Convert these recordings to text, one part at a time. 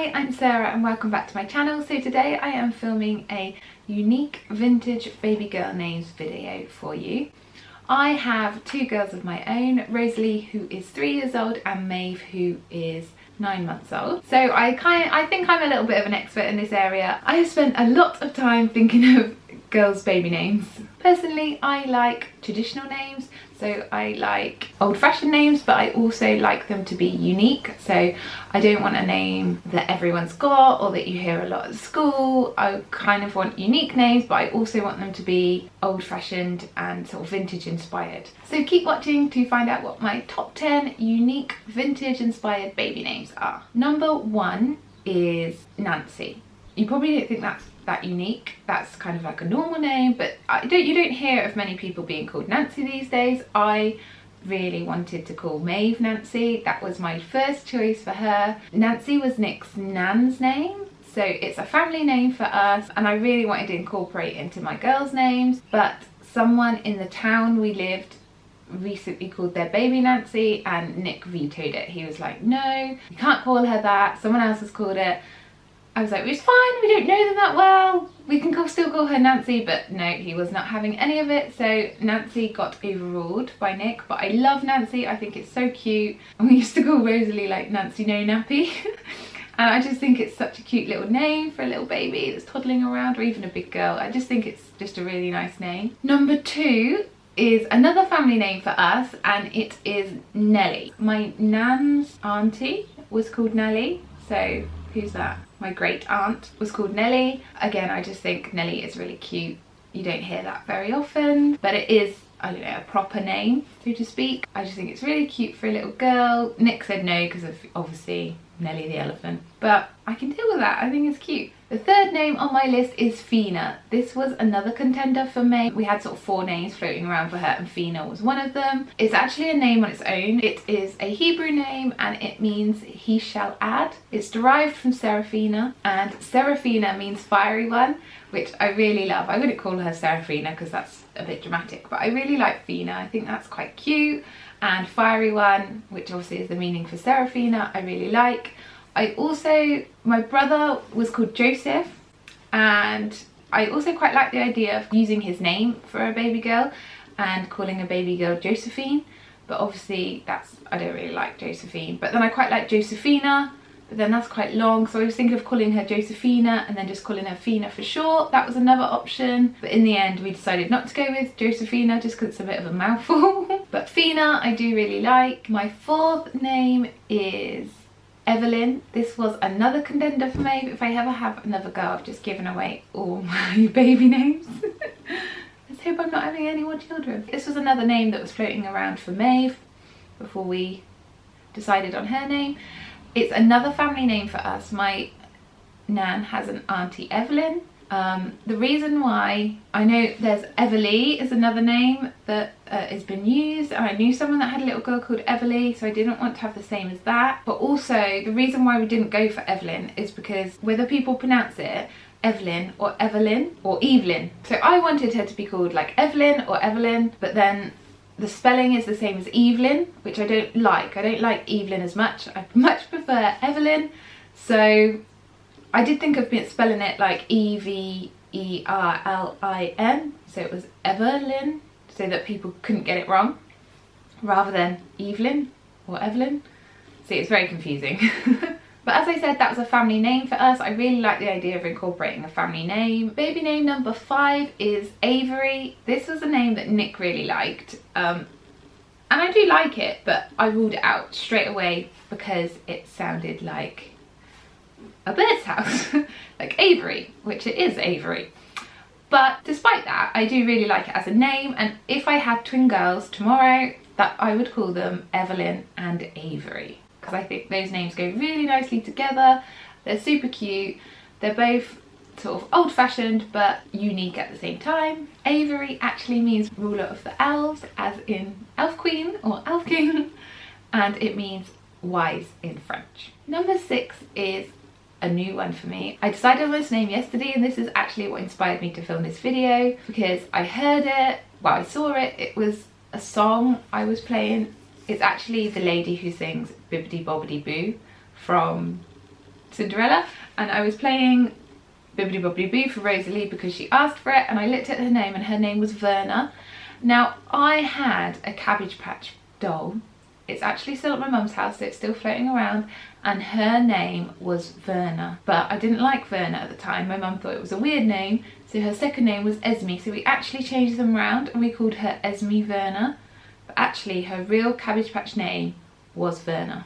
Hi, I'm Sarah and welcome back to my channel. So today I am filming a unique vintage baby girl names video for you. I have two girls of my own, Rosalie who is 3 years old and Maeve who is 9 months old. So I think I'm a little bit of an expert in this area. I have spent a lot of time thinking of girls' baby names. Personally, I like traditional names, so I like old-fashioned names, but I also like them to be unique. So I don't want a name that everyone's got or that you hear a lot at school. I kind of want unique names, but I also want them to be old-fashioned and sort of vintage inspired. So keep watching to find out what my top 10 unique vintage inspired baby names are. Number 1 is Nancy. You probably don't think that's that unique. That's kind of like a normal name, but you don't hear of many people being called Nancy these days. I really wanted to call Maeve Nancy. That was my first choice for her. Nancy was Nick's nan's name, so it's a family name for us, and I really wanted to incorporate into my girls' names, but someone in the town we lived recently called their baby Nancy and Nick vetoed it. He was like, no, you can't call her that, someone else has called it. I was like, it's fine, we don't know them that well, we can still call her Nancy, but no, he was not having any of it, so Nancy got overruled by Nick. But I love Nancy, I think it's so cute, and we used to call Rosalie like Nancy No Nappy. And I just think it's such a cute little name for a little baby that's toddling around, or even a big girl. I just think it's just a really nice name. Number 2 is another family name for us, and it is Nellie. My nan's auntie was called Nellie, so who's that? My great aunt was called Nellie. Again, I just think Nellie is really cute. You don't hear that very often, but it is, I don't know, a proper name, so to speak. I just think it's really cute for a little girl. Nick said no because of obviously Nellie the elephant, but I can deal with that. I think it's cute. The third name on my list is Fina. This was another contender for me. We had sort of 4 names floating around for her and Fina was one of them. It's actually a name on its own. It is a Hebrew name and it means he shall add. It's derived from Seraphina, and Seraphina means fiery one, which I really love. I wouldn't call her Seraphina because that's a bit dramatic, but I really like Fina. I think that's quite cute. And fiery one, which obviously is the meaning for Seraphina, I really like. My brother was called Joseph, and I also quite like the idea of using his name for a baby girl and calling a baby girl Josephine, but obviously I don't really like Josephine. But then I quite like Josephina, but then that's quite long, so I was thinking of calling her Josephina and then just calling her Fina for short. That was another option, but in the end we decided not to go with Josephina just because it's a bit of a mouthful. But Fina I do really like. My 4th name is Evelyn. This was another contender for me. If I ever have another girl, I've just given away all my baby names. Let's hope I'm not having any more children. This was another name that was floating around for Maeve before we decided on her name. It's another family name for us. My nan has an auntie Evelyn. The reason why, I know there's Everly is another name that has been used, and I knew someone that had a little girl called Everly, so I didn't want to have the same as that. But also the reason why we didn't go for Evelyn is because whether people pronounce it Evelyn or Evelyn or Evelyn. So I wanted her to be called like Evelyn or Evelyn, but then the spelling is the same as Evelyn, which I don't like. I don't like Evelyn as much. I much prefer Evelyn. So I did think of spelling it like Evelyn, so it was Evelyn, so that people couldn't get it wrong, rather than Evelyn or Evelyn. See, it's very confusing. But as I said, that was a family name for us. I really like the idea of incorporating a family name. Baby name number 5 is Avery. This was a name that Nick really liked. And I do like it, but I ruled it out straight away because it sounded like a bird's house. Like Avery, which it is Avery. But despite that, I do really like it as a name, and if I had twin girls tomorrow, that I would call them Evelyn and Avery, because I think those names go really nicely together. They're super cute. They're both sort of old-fashioned but unique at the same time. Avery actually means ruler of the elves, as in elf queen or elf king, and it means wise in French. Number 6 is a new one for me. I decided on this name yesterday, and this is actually what inspired me to film this video, because I heard it, well, I saw it, it was a song I was playing. It's actually the lady who sings Bibbidi Bobbidi Boo from Cinderella, and I was playing Bibbidi Bobbidi Boo for Rosalie because she asked for it, and I looked at her name and her name was Verna. Now, I had a Cabbage Patch doll. It's actually still at my mum's house, so it's still floating around, and her name was Verna. But I didn't like Verna at the time. My mum thought it was a weird name, so her second name was Esme. So we actually changed them around and we called her Esme Verna. But actually her real Cabbage Patch name was Verna.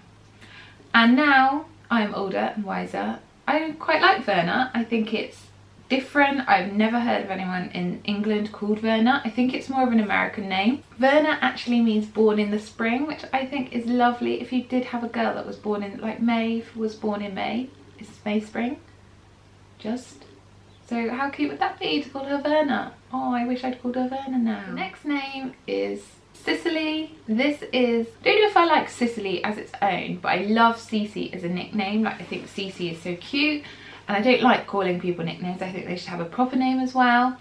And now I'm older and wiser, I quite like Verna. I think it's different. I've never heard of anyone in England called Verna. I think it's more of an American name. Verna actually means born in the spring, which I think is lovely. If you did have a girl that was born in, like Maeve was born in May. Is May spring? Just. So how cute would that be to call her Verna? Oh, I wish I'd called her Verna now. The next name is Cicely. This is, I don't know if I like Cicely as its own, but I love Cece as a nickname. Like, I think Cece is so cute. And I don't like calling people nicknames. I think they should have a proper name as well.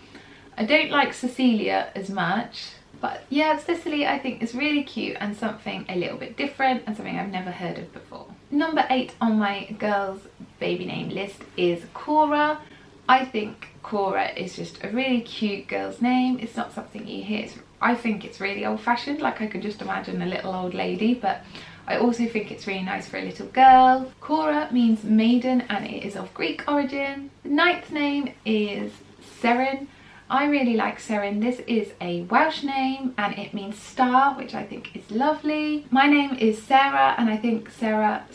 I don't like Cecilia as much. But yeah, Cicely I think is really cute and something a little bit different and something I've never heard of before. Number 8 on my girls' baby name list is Cora. I think Cora is just a really cute girl's name. It's not something you hear. I think it's really old-fashioned. Like, I could just imagine a little old lady, but I also think it's really nice for a little girl. Cora means maiden and it is of Greek origin. The 9th name is Seren. I really like Seren. This is a Welsh name and it means star, which I think is lovely. My name is Sarah and I think Sarah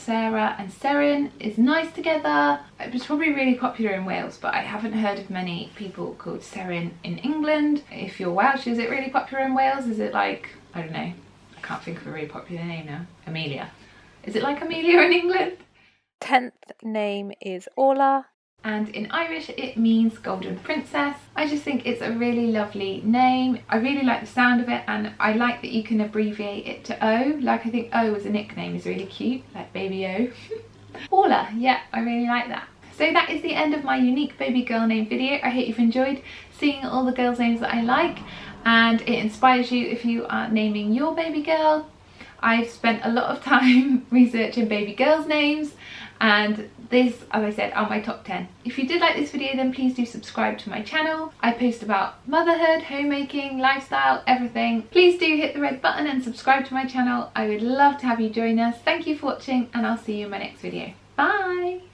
and Seren is nice together. It was probably really popular in Wales, but I haven't heard of many people called Seren in England. If you're Welsh, is it really popular in Wales? Is it like, I don't know. I can't think of a really popular name now. Amelia. Is it like Amelia in England? 10th name is Orla. And in Irish it means golden princess. I just think it's a really lovely name. I really like the sound of it and I like that you can abbreviate it to O. Like, I think O as a nickname is really cute, like Baby O. Orla, yeah, I really like that. So that is the end of my unique baby girl name video. I hope you've enjoyed seeing all the girls' names that I like and it inspires you if you are naming your baby girl. I've spent a lot of time researching baby girls' names and this, as I said, are my top 10. If you did like this video, then please do subscribe to my channel. I post about motherhood, homemaking, lifestyle, everything. Please do hit the red button and subscribe to my channel. I would love to have you join us. Thank you for watching and I'll see you in my next video. Bye!